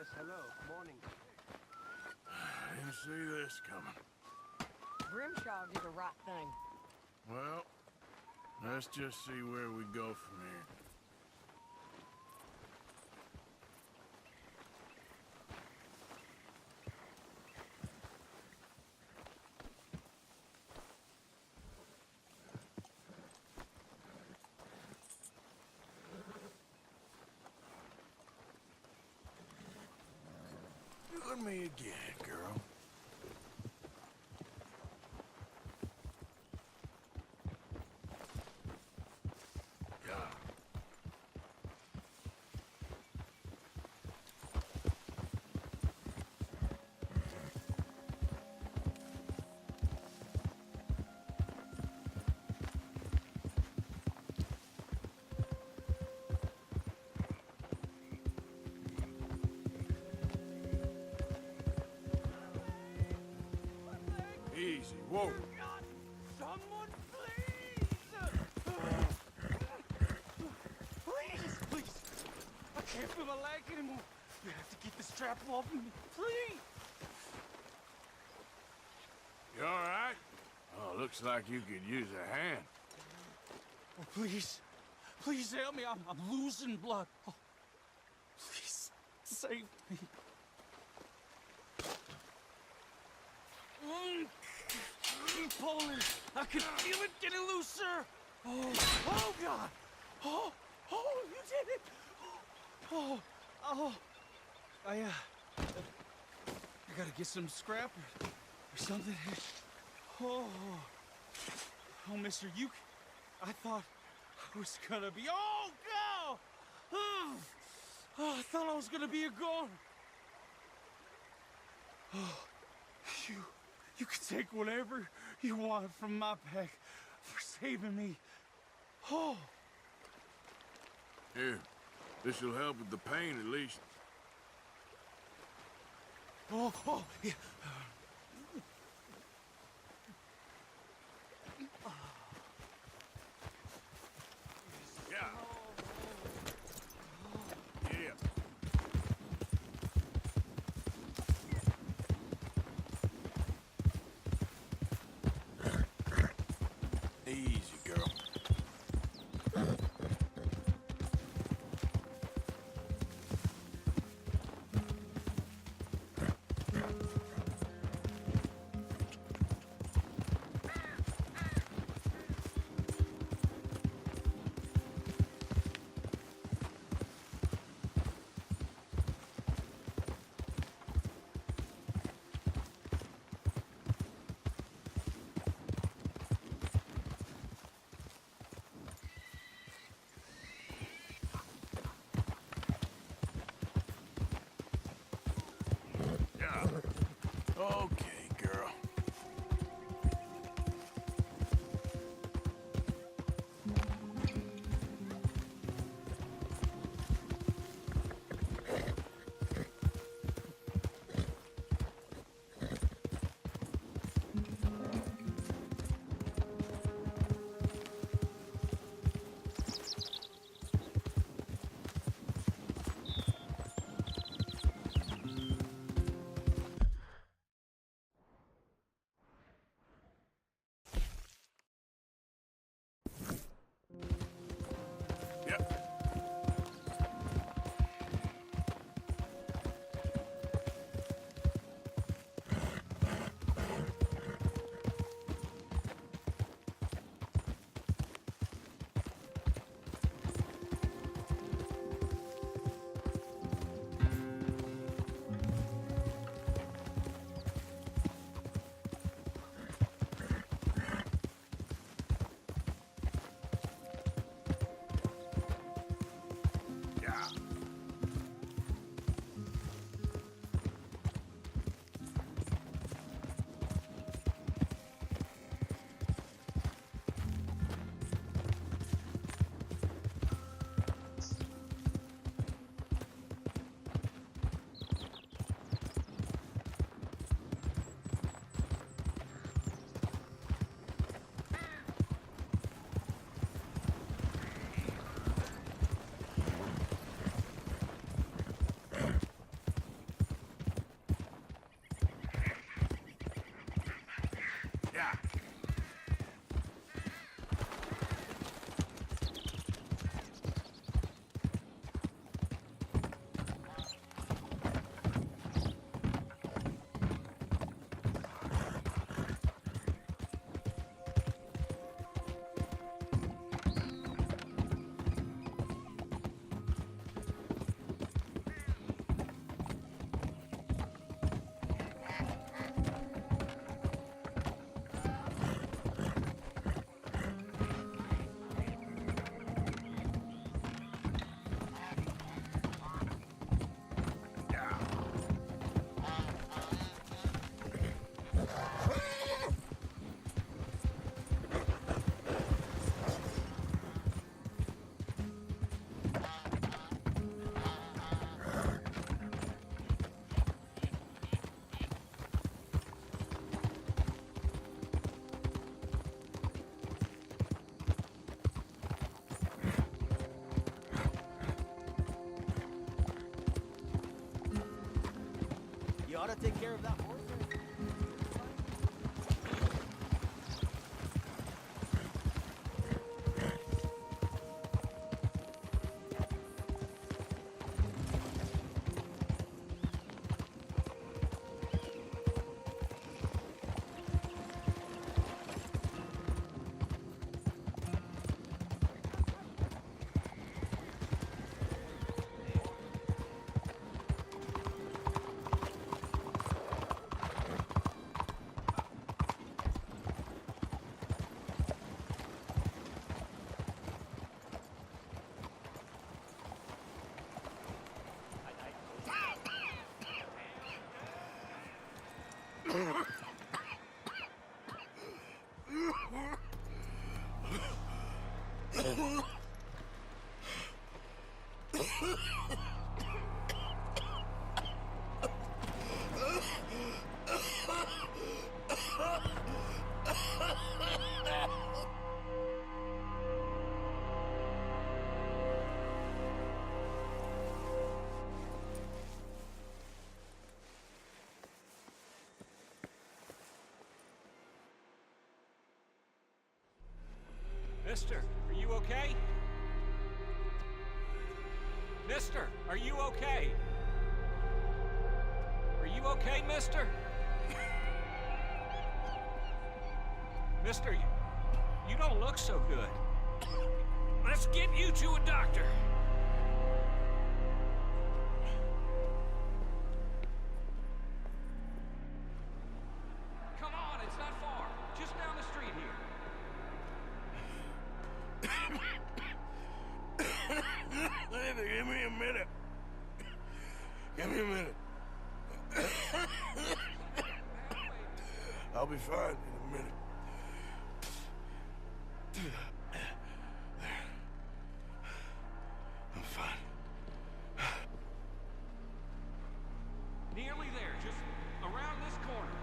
Yes, hello. Morning. Didn't see this coming. Grimshaw did the right thing. Well, let's just see where we go from here. You and me again, girl. Yeah. Easy, whoa. Someone, please! Please, please! I can't feel my leg anymore. You have to get the strap off of me, please! You all right? Oh, looks like you could use a hand. Oh, please. Please help me. I'm losing blood. Oh, please, save me. Keep pulling. I can feel it getting looser. Oh God. Oh, you did it. Oh. I gotta get some scrap or something. Oh, mister, I thought I was gonna be, go! Oh, I thought I was gonna be a goner. Oh, you can take whatever you want from my pack for saving me. Oh. Here, this'll help with the pain at least. Oh, yeah. Yeah. Yeah. Easy, girl. gotta take care of that horse. Mister, are you okay? Mister, are you okay? Are you okay, mister? Mister, you don't look so good. Let's get you to a doctor. Come on, it's not far. Just down the street here. Give me a minute. Give me a minute. I'll be fine in a minute. I'm fine. Nearly there, just around this corner.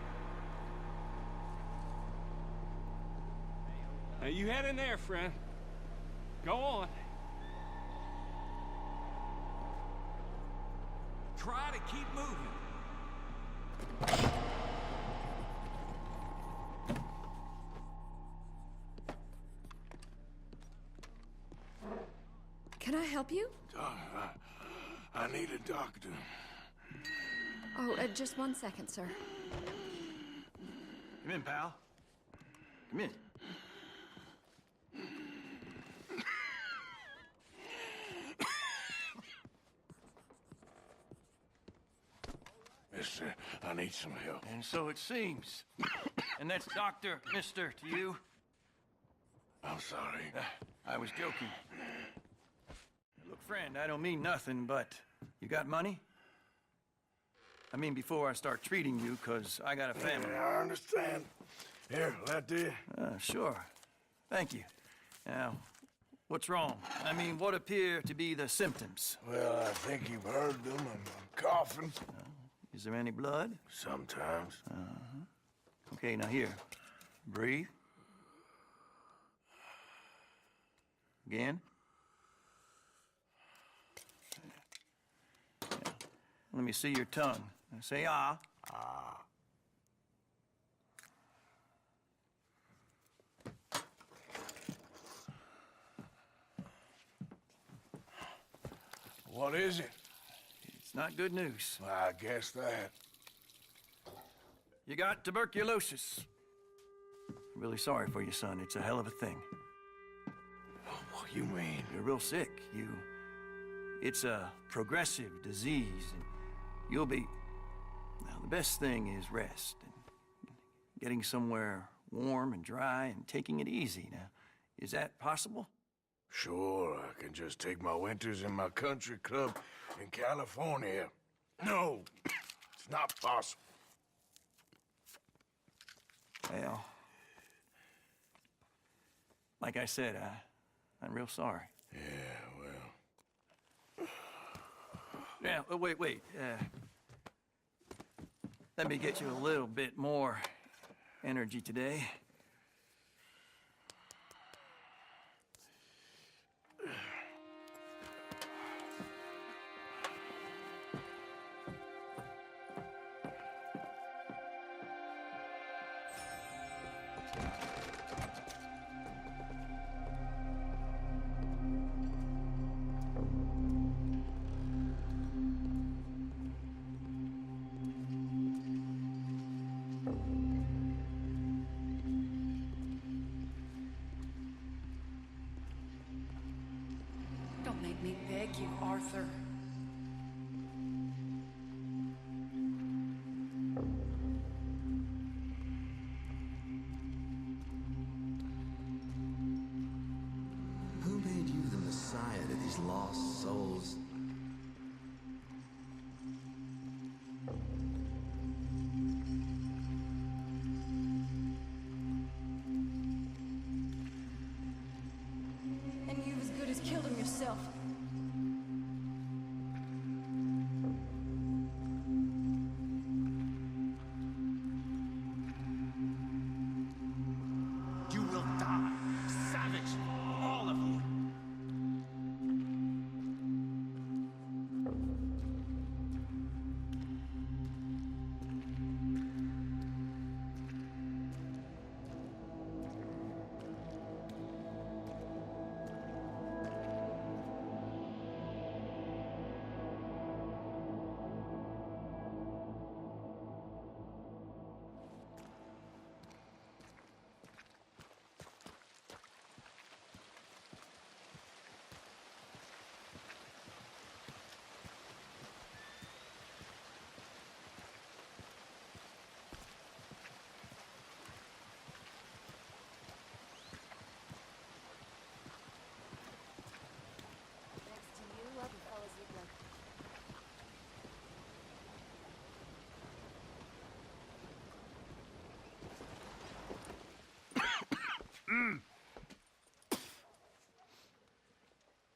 Now you head in there, friend. Go on. Try to keep moving. Can I help you? I need a doctor. Oh, just 1 second, sir. Come in, pal. Come in. Mister, I need some help. And so it seems. And that's Dr. Mister to you? I'm sorry. I was joking. Look, friend, I don't mean nothing, but you got money? I mean, before I start treating you, 'cause I got a family. Yeah, I understand. Here, that do you? Sure. Thank you. Now, what's wrong? I mean, what appear to be the symptoms? Well, I think you've heard them. I'm coughing. Is there any blood? Sometimes. Okay, now here. Breathe. Again. Yeah. Let me see your tongue. Now say ah. Ah. What is it? It's not good news. Well, I guess that. You got tuberculosis. I'm really sorry for you, son. It's a hell of a thing. What you mean? You're real sick. It's a progressive disease, and you'll be... Now, the best thing is rest, and getting somewhere warm and dry, and taking it easy. Now, is that possible? Sure, I can just take my winters in my country club in California. No, it's not possible. Well, like I said, I'm real sorry. Yeah, well... Now, wait. Let me get you a little bit more energy today. make me beg you, Arthur. Who made you the messiah to these lost souls? And you've as good as killed him yourself. You will die. Savage. All of you. Next to you, other fellas look like.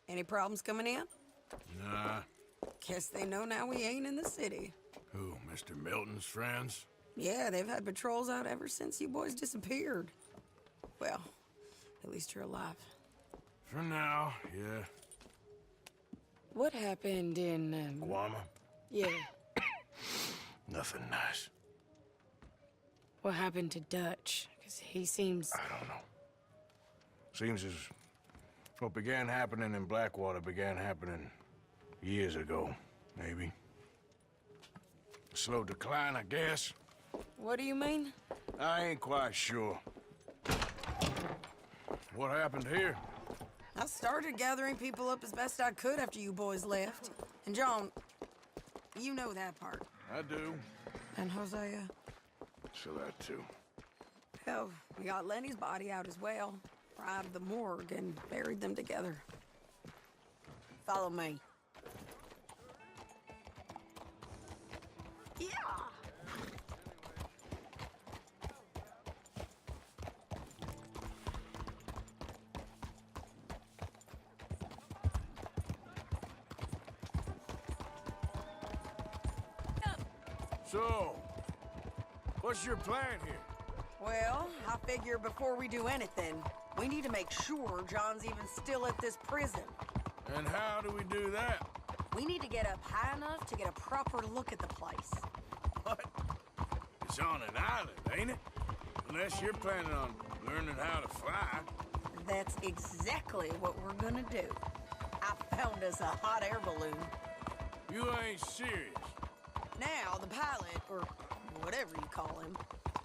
Any problems coming in? Nah. Guess they know now we ain't in the city. Who, Mr. Milton's friends? Yeah, they've had patrols out ever since you boys disappeared. Well, at least you're alive. For now, yeah. What happened in, Guama? yeah, Nothing nice. what happened to Dutch? Because he seems... I don't know. Seems as what began happening in Blackwater began happening years ago, maybe. Slow decline, I guess. What do you mean? I ain't quite sure. What happened here? I started gathering people up as best I could after you boys left. And John, you know that part. I do. And Hosea? So that too. Hell, we got Lenny's body out as well. Robbed the morgue and buried them together. Follow me. Yeah! So, what's your plan here? Well, I figure before we do anything, we need to make sure John's even still at this prison. And how do we do that? We need to get up high enough to get a proper look at the place. What? It's on an island, ain't it? Unless you're planning on learning how to fly. That's exactly what we're gonna do. I found us a hot air balloon. You ain't serious. Now, the pilot, or whatever you call him,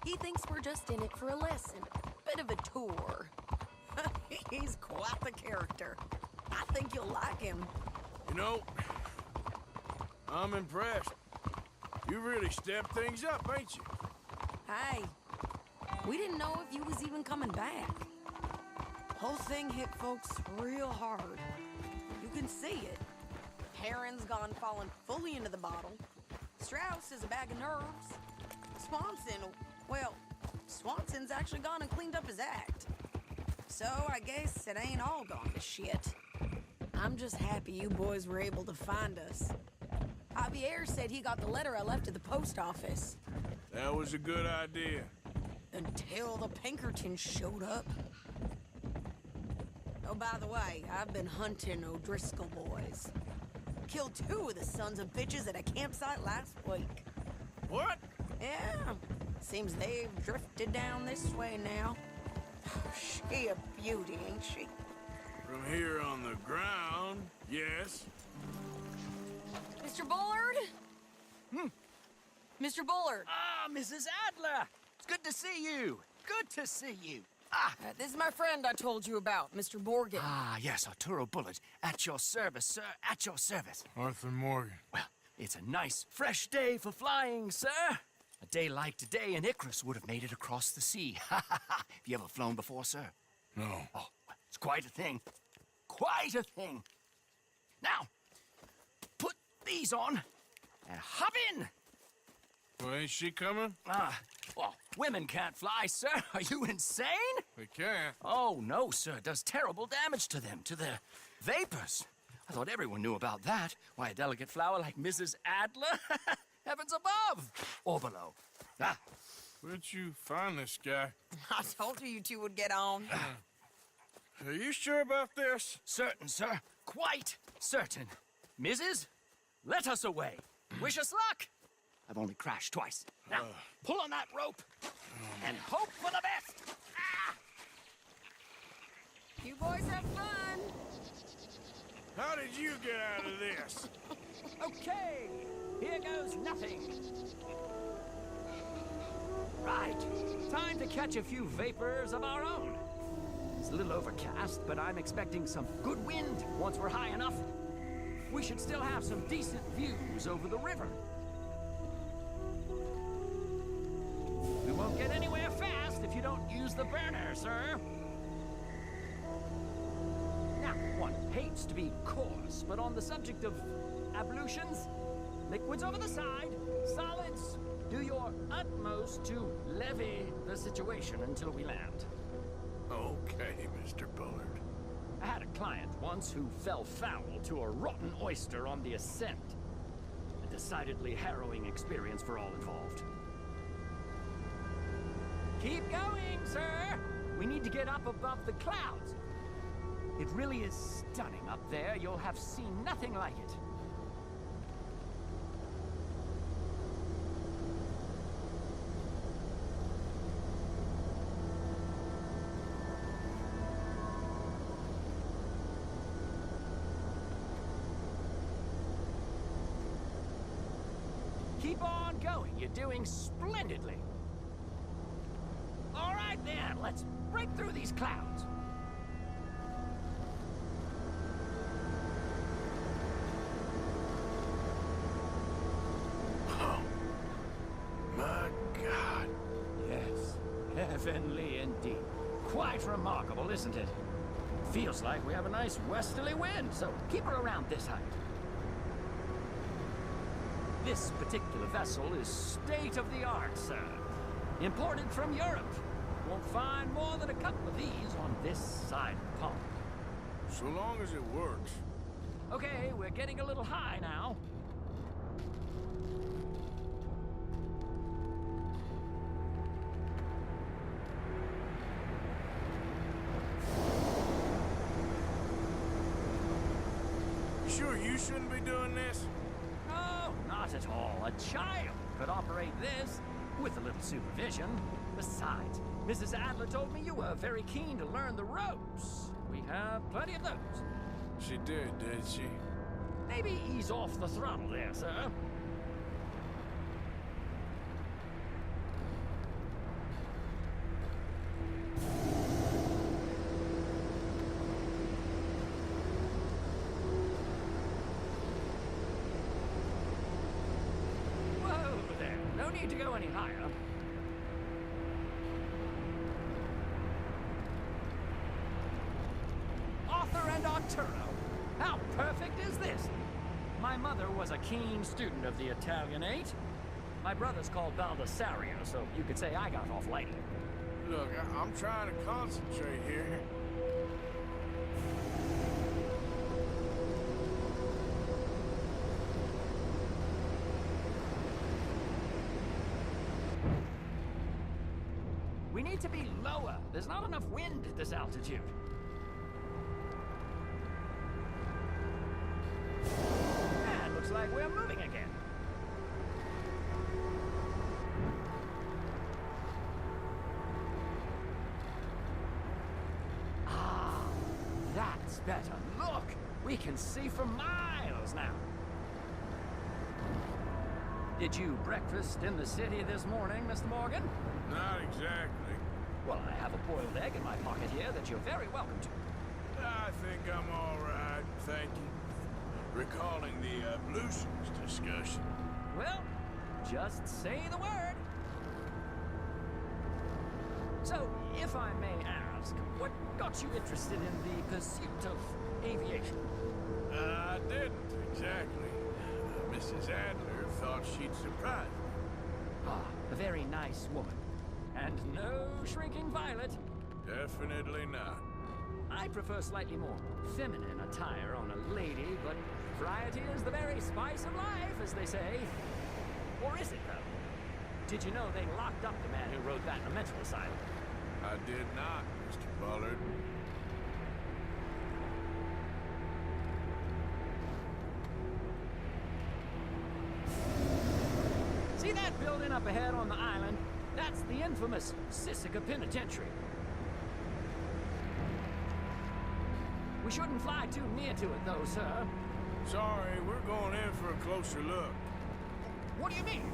he thinks we're just in it for a lesson. Bit of a tour. He's quite the character. I think you'll like him. You know, I'm impressed. You really stepped things up, ain't you? Hey, we didn't know if you was even coming back. Whole thing hit folks real hard. You can see it. Heron's gone falling fully into the bottle. Strauss is a bag of nerves. Swanson's actually gone and cleaned up his act. So I guess it ain't all gone to shit. I'm just happy you boys were able to find us. Javier said he got the letter I left at the post office. That was a good idea. Until the Pinkertons showed up. Oh, by the way, I've been hunting O'Driscoll boys. Killed 2 of the sons of bitches at a campsite last week. What? Yeah, seems they've drifted down this way now. She a beauty, ain't she? From here on the ground, yes. Mr. Bullard? Mr. Bullard! Ah, Mrs. Adler! It's good to see you. Good to see you. This is my friend I told you about, Mr. Morgan. Ah, yes, Arturo Bullet. At your service, sir. At your service. Arthur Morgan. Well, it's a nice, fresh day for flying, sir. A day like today, an Icarus would have made it across the sea. Have you ever flown before, sir? No. Oh, it's quite a thing. Quite a thing. Now, put these on and hop in. Well, ain't she coming? Well, women can't fly, sir. Are you insane? They can't. Oh, no, sir. It does terrible damage to them, to their vapors. I thought everyone knew about that. Why, a delicate flower like Mrs. Adler? Heavens above or below. Where'd you find this guy? I told you two would get on. Are you sure about this? Certain, sir. Quite certain. Mrs., let us away. Wish us luck. I've only crashed twice. Now, pull on that rope and hope for the best. You boys have fun. How did you get out of this? Okay, here goes nothing. Right, time to catch a few vapors of our own. It's a little overcast, but I'm expecting some good wind once we're high enough. We should still have some decent views over the river. We won't get anywhere fast if you don't use the burner, sir. Now, one hates to be coarse, but on the subject of ablutions, liquids over the side, solids, do your utmost to levy the situation until we land. Okay, Mr. Bullard. I had a client once who fell foul to a rotten oyster on the ascent. A decidedly harrowing experience for all involved. Keep going, sir! We need to get up above the clouds. It really is stunning up there. You'll have seen nothing like it. Keep on going. You're doing splendidly. All right, then. Let's break through these clouds. Oh, my God. Yes, heavenly indeed. Quite remarkable, isn't it? Feels like we have a nice westerly wind, so keep her around this height. This particular vessel is state-of-the-art, sir. Imported from Europe. Won't find more than a couple of these on this side of the pond. So long as it works. Okay, we're getting a little high now. You sure you shouldn't be doing this? No, not at all. A child could operate this with a little supervision. Besides, Mrs. Adler told me you were very keen to learn the ropes. We have plenty of those. She did she? Maybe ease off the throttle there, sir. Whoa there. No need to go any higher. Arthur and Arturo. How perfect is this? My mother was a keen student of the Italianate. My brother's called Baldessario, so you could say I got off lightly. Look, I'm trying to concentrate here. We need to be lower. There's not enough wind at this altitude. And looks like we're moving again. Ah, that's better. Look, we can see for miles now. Did you breakfast in the city this morning, Mr. Morgan? Not exactly. Well, I have a boiled egg in my pocket here that you're very welcome to. I think I'm all right, thank you. Recalling the ablutions discussion. Well, just say the word. So, if I may ask, what got you interested in the pursuit of aviation? I didn't, exactly. Mrs. Adler thought she'd surprise me. Ah, a very nice woman. And no shrinking violet. Definitely not. I prefer slightly more feminine attire on a lady, but variety is the very spice of life, as they say. Or is it, though? Did you know they locked up the man who wrote that in a mental asylum? I did not, Mr. Bullard. See that building up ahead on the island? That's the infamous Sisika Penitentiary. We shouldn't fly too near to it, though, sir. Sorry, we're going in for a closer look. What do you mean?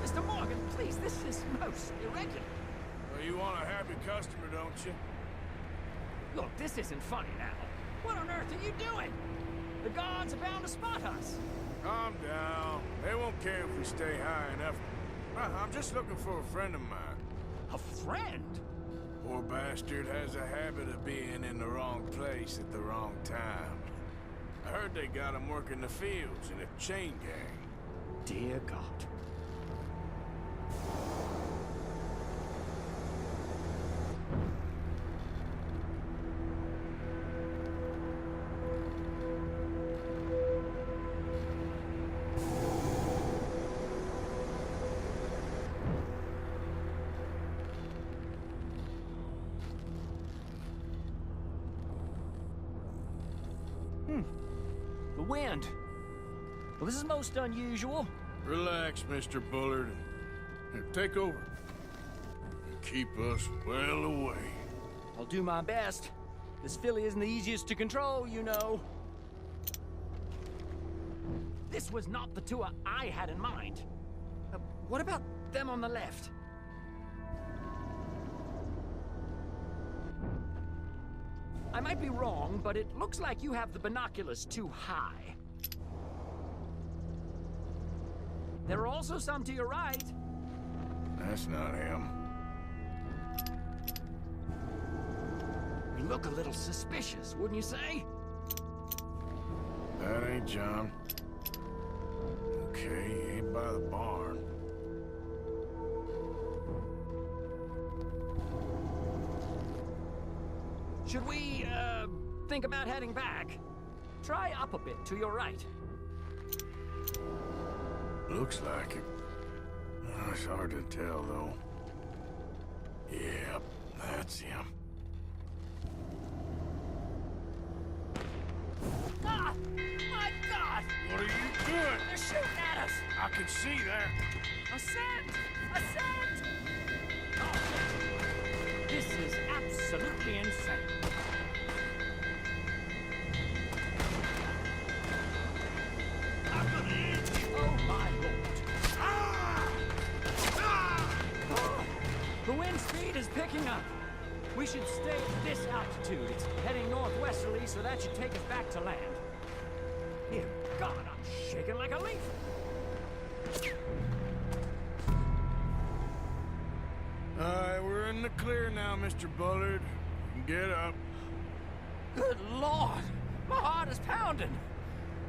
Mr. Morgan, please, this is most irregular. Well, you want a happy customer, don't you? Look, this isn't funny now. What on earth are you doing? The guards are bound to spot us. Calm down. They won't care if we stay high enough. I'm just looking for a friend of mine. A friend? Poor bastard has a habit of being in the wrong place at the wrong time. I heard they got him working the fields in a chain gang. Dear God. The wind. Well, this is most unusual. Relax, Mr. Bullard. Here, take over. Keep us well away. I'll do my best. This filly isn't the easiest to control, you know. This was not the tour I had in mind. What about them on the left? I might be wrong, but it looks like you have the binoculars too high. There are also some to your right. That's not him. We look a little suspicious, wouldn't you say? That ain't John. Okay, he ain't by the barn. Should we, think about heading back? Try up a bit to your right. Looks like it. It's hard to tell, though. Yep, that's him. Ah! My God! What are you doing? They're shooting at us! I can see that. A scent! A scent! Oh. This is absolutely insane. Oh, my Lord. Oh, the wind speed is picking up. We should stay at this altitude. It's heading northwesterly, so that should take us back to land. Dear God, I'm shaking like a leaf. We're in the clear now, Mr. Bullard. You can get up. Good Lord! My heart is pounding.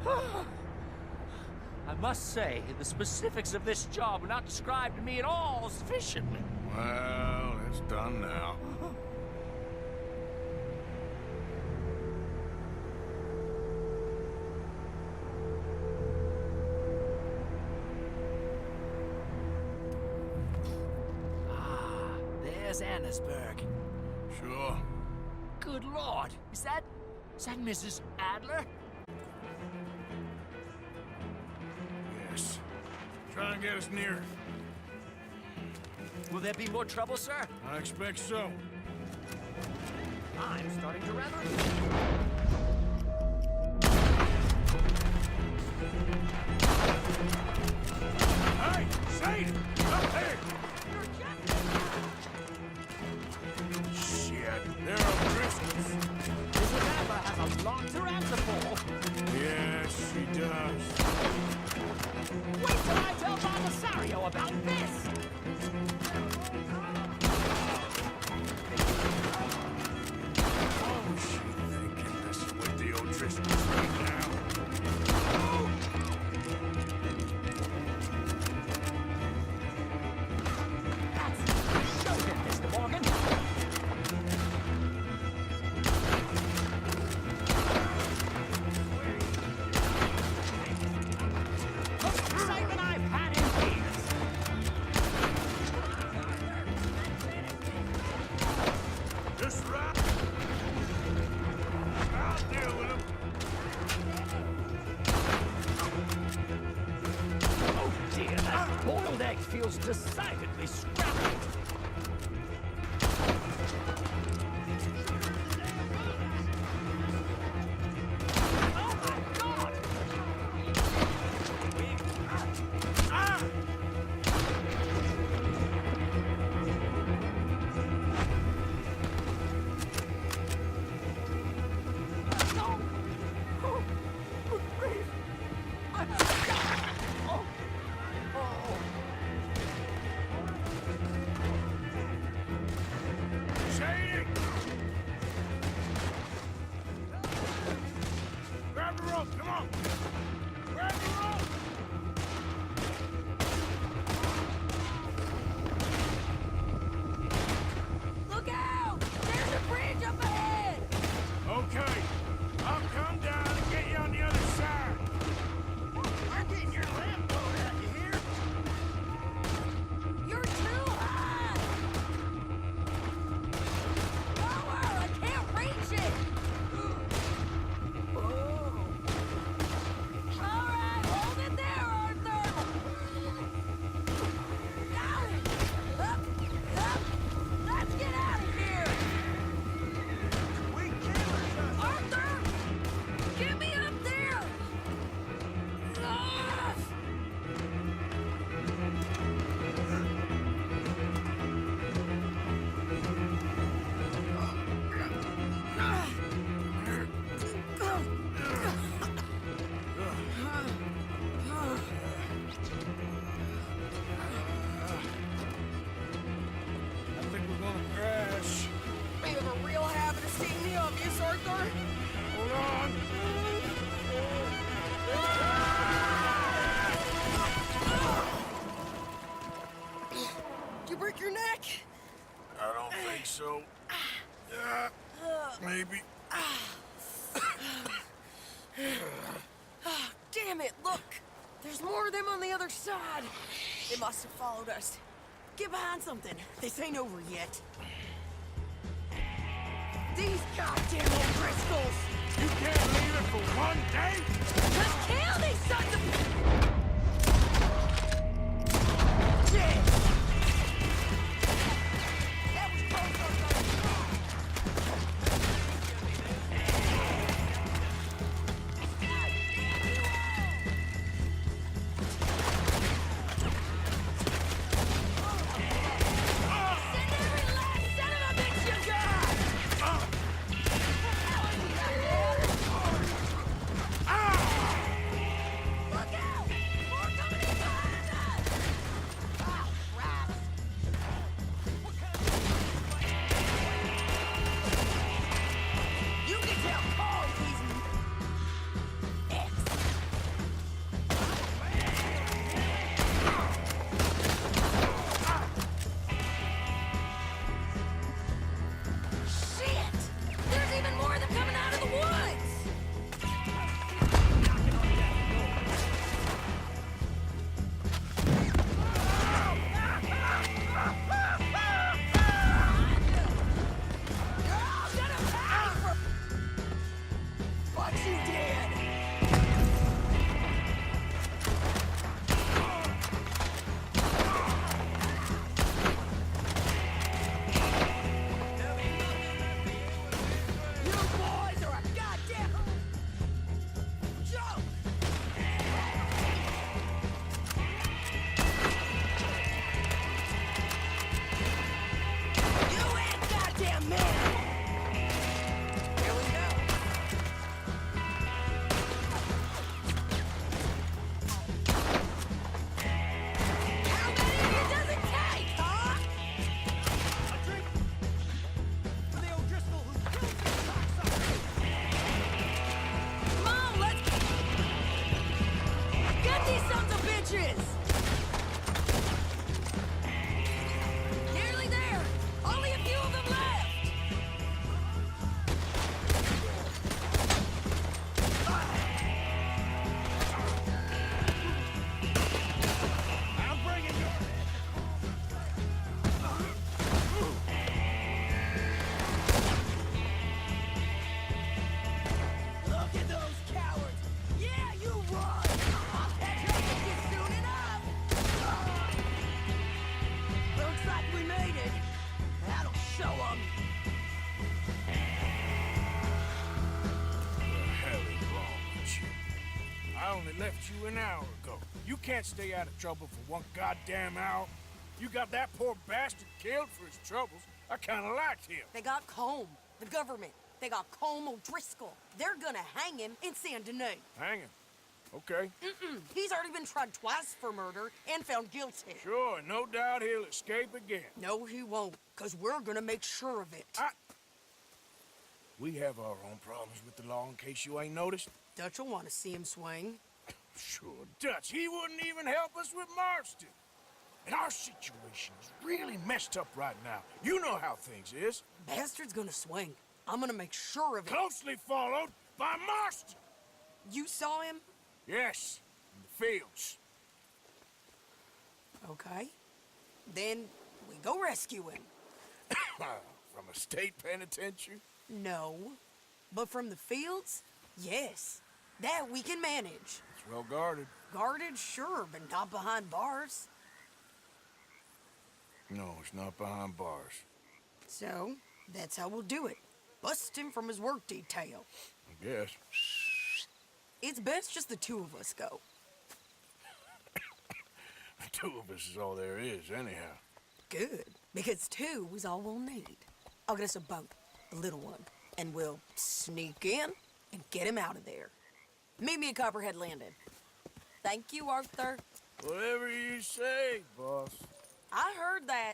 I must say, the specifics of this job were not described to me at all sufficiently. Well, it's done now. Ah, there's Annesburg. Sure. Good Lord, is that Mrs. Adler? Yes. Try and get us near. Will there be more trouble, sir? I expect so. I'm starting to rather... Hey! Say it! Up there! a lot to answer for. Yes, she does. Wait till I tell Belisario about this! What was she thinking, messing with the old Tristans right now? That's show him, Mr. Morgan. Most excitement I've had in years. Just right. I'll deal with him. Oh dear, that boiled egg feels decidedly scrappy. Oh my God! Ah! No! Oh, good grief! I'm... Oh! Oh! Shady! Grab the rope, come on! Grab the rope! Look out! There's a bridge up ahead! Okay, I'll come down and get you on the other side. You're getting your lamp blown out, you hear? You're too high! Lower! I can't reach it! Whoa. All right, hold it there, Arthur! Got it! Up! Up! Let's get out of here! We killed Arthur! Get me up there! Ah! I think we're gonna crash. You have a real habit of seeing the obvious, Arthur. Hold on. Did you break your neck? I don't think so. Maybe. Damn it, look! There's more of them on the other side. They must have followed us. Get behind something. This ain't over yet. These goddamn old crystals! You can't leave it for one day? Just kill these sons of... Shit! That was close, Arthur. Send every last son of a bitch you got! only left you an hour ago. You can't stay out of trouble for one goddamn hour. You got that poor bastard killed for his troubles. I kinda liked him. They got Combe, the government. They got Combe O'Driscoll. They're gonna hang him in Saint Denis. Hang him. Okay. He's already been tried twice for murder and found guilty. Sure, no doubt he'll escape again. No, he won't, because we're gonna make sure of it. We have our own problems with the law in case you ain't noticed. Dutch will want to see him swing. Sure, Dutch, he wouldn't even help us with Marston. And our situation is really messed up right now. You know how things is. Bastard's gonna swing. I'm gonna make sure of it. Closely followed by Marston. You saw him? Yes, in the fields. Okay. Then we go rescue him. From a state penitentiary? No. But from the fields? Yes. That we can manage. It's well guarded. Guarded, sure, but not behind bars. No, it's not behind bars. So, that's how we'll do it. Bust him from his work detail. I guess. It's best just the two of us go. The two of us is all there is, anyhow. Good, because two is all we'll need. I'll get us a boat, a little one, and we'll sneak in and get him out of there. Meet me at Copperhead Landing. Thank you, Arthur. Whatever you say, boss. I heard that.